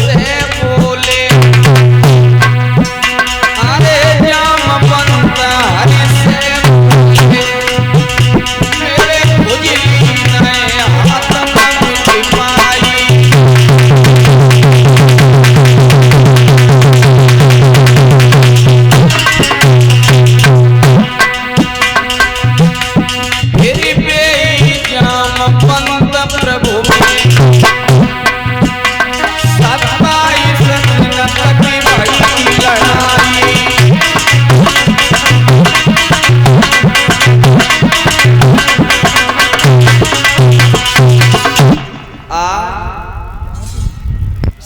से बोले अरे जामवंत हरि से बोले मेरे खुजली नए हाथ में छिपाई।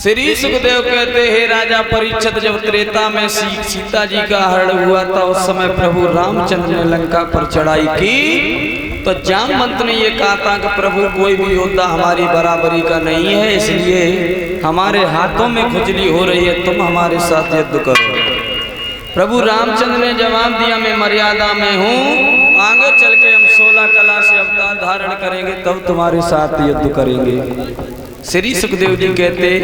श्री सुखदेव कहते हैं राजा परीक्षित जब त्रेता में सीता जी का हरण हुआ था उस समय प्रभु रामचंद्र ने लंका पर चढ़ाई की तो जामवंत ने ये कहा था कि प्रभु कोई भी योद्धा हमारी बराबरी का नहीं है, इसलिए हमारे हाथों में खुजली हो रही है, तुम हमारे साथ युद्ध करो। प्रभु रामचंद्र ने जवाब दिया मैं मर्यादा में हूँ, आगे चल के हम 16 कला से अवतार धारण करेंगे तब तुम्हारे साथ युद्ध करेंगे। श्री सुखदेव जी कहते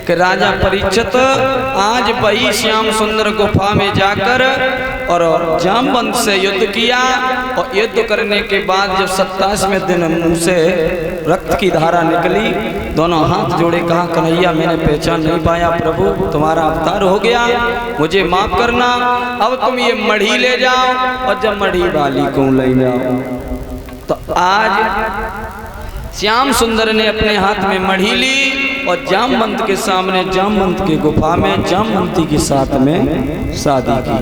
कि राजा परीक्षित आज वही श्याम सुंदर गुफा में जाकर और जामवंत से युद्ध किया और युद्ध करने के बाद जब 27वें दिन मुंह से रक्त की धारा निकली, दोनों हाथ जोड़े कहा कन्हैया मैंने पहचान नहीं पाया, प्रभु तुम्हारा अवतार हो गया, मुझे माफ करना, अब तुम ये मढ़ी ले जाओ और जब मढ़ी वाली को ले जाओ। तो आज श्याम सुंदर ने अपने हाथ में मढ़ी ली और जामवंत के सामने जामवंत की गुफा में जामवंती के साथ में शादी की।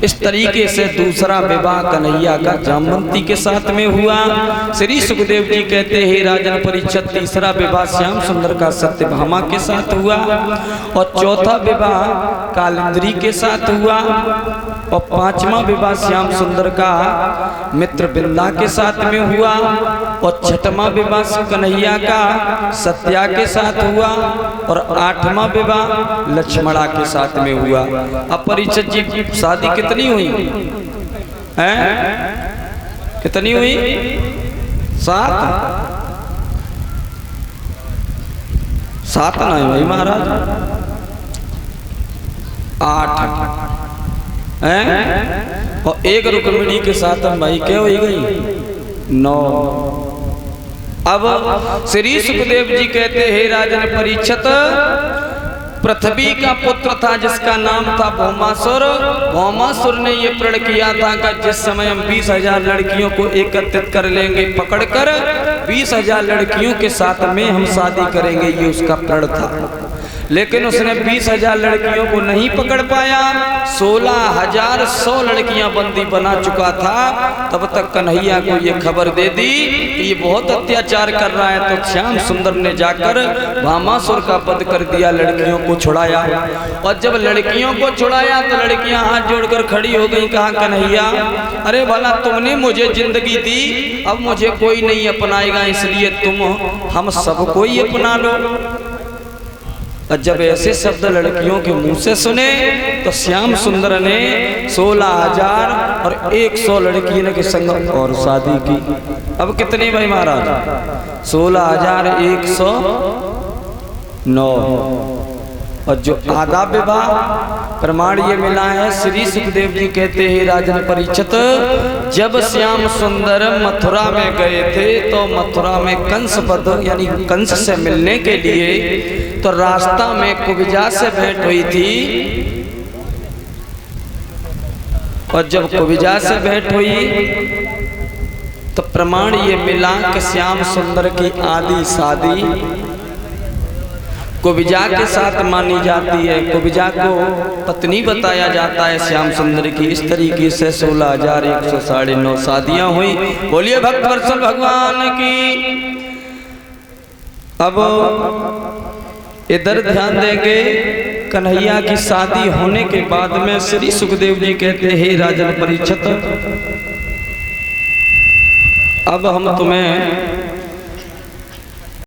इस तरीके से दूसरा विवाह कन्हैया का जामवंती के साथ में हुआ। श्री सुखदेव जी कहते हैं राजन परीक्षित तीसरा विवाह श्याम सुंदर का सत्यभामा के साथ हुआ और चौथा विवाह कालिंद्री के साथ हुआ और 5वां विवाह श्याम सुंदर का मित्र बिंदा के साथ में हुआ और 6वां विवाह कन्हैया का सत्या के साथ हुआ और 8वां विवाह लक्ष्मणा के साथ में हुआ। अब परीक्षित जी शादी कितनी हुई हैं? कितनी हुई? 7 नहीं भाई महाराज, 8 हैं और एक रुक्मिणी के साथ हम भाई क्या हो गई 9। अब श्री सुखदेव जी कहते हैं राजन परीक्षित पृथ्वी का पुत्र था जिसका नाम था भौमासुर। भौमासुर ने ये प्रण किया था कि जिस समय हम 20,000 लड़कियों को एकत्रित कर लेंगे, पकड़कर 20,000 लड़कियों के साथ में हम शादी करेंगे, ये उसका प्रण था। लेकिन उसने 20,000 लड़कियों को नहीं पकड़ पाया, 16,100 लड़कियां बंदी बना चुका था। तब तक कन्हैया को ये खबर दे दी कि ये बहुत अत्याचार कर रहा है, तो श्याम सुंदर ने जाकर भामासुर का वध कर दिया, लड़कियों को छुड़ाया। और जब लड़कियों को छुड़ाया तो लड़कियां हाथ जोड़कर खड़ी हो गई, कहा कन्हैया अरे भला तुमने मुझे जिंदगी दी, अब मुझे कोई नहीं अपनाएगा, इसलिए तुम हम सबको ही अपना लो। जब ऐसे शब्द लड़कियों के मुंह से सुने तो श्याम सुंदर ने 16,100 लड़कियों के संग और शादी की। अब कितनी भाई महाराज? 16,109। और जो आधा विवाह प्रमाण ये मिला है, श्री सुखदेव जी कहते हैं राजन परीक्षित जब श्याम सुंदर मथुरा में गए थे तो मथुरा में कंस वध यानी कंस से मिलने के लिए तो रास्ता में कुब्जा से भेंट हुई थी। और जब कुब्जा से भेंट हुई तो प्रमाण ये मिला कि श्याम सुंदर की आदि शादी कुब्जा के साथ मानी जाती है। कुब्जा को पत्नी बताया जाता है श्याम सुंदर की। इस तरीके से 16,109 शादियां हुई। बोलिए भक्त वत्सल भगवान की। अब इधर ध्यान देंगे, कन्हैया की शादी होने के बाद में श्री सुखदेव जी कहते हैं राजन परीक्षित अब हम तुम्हें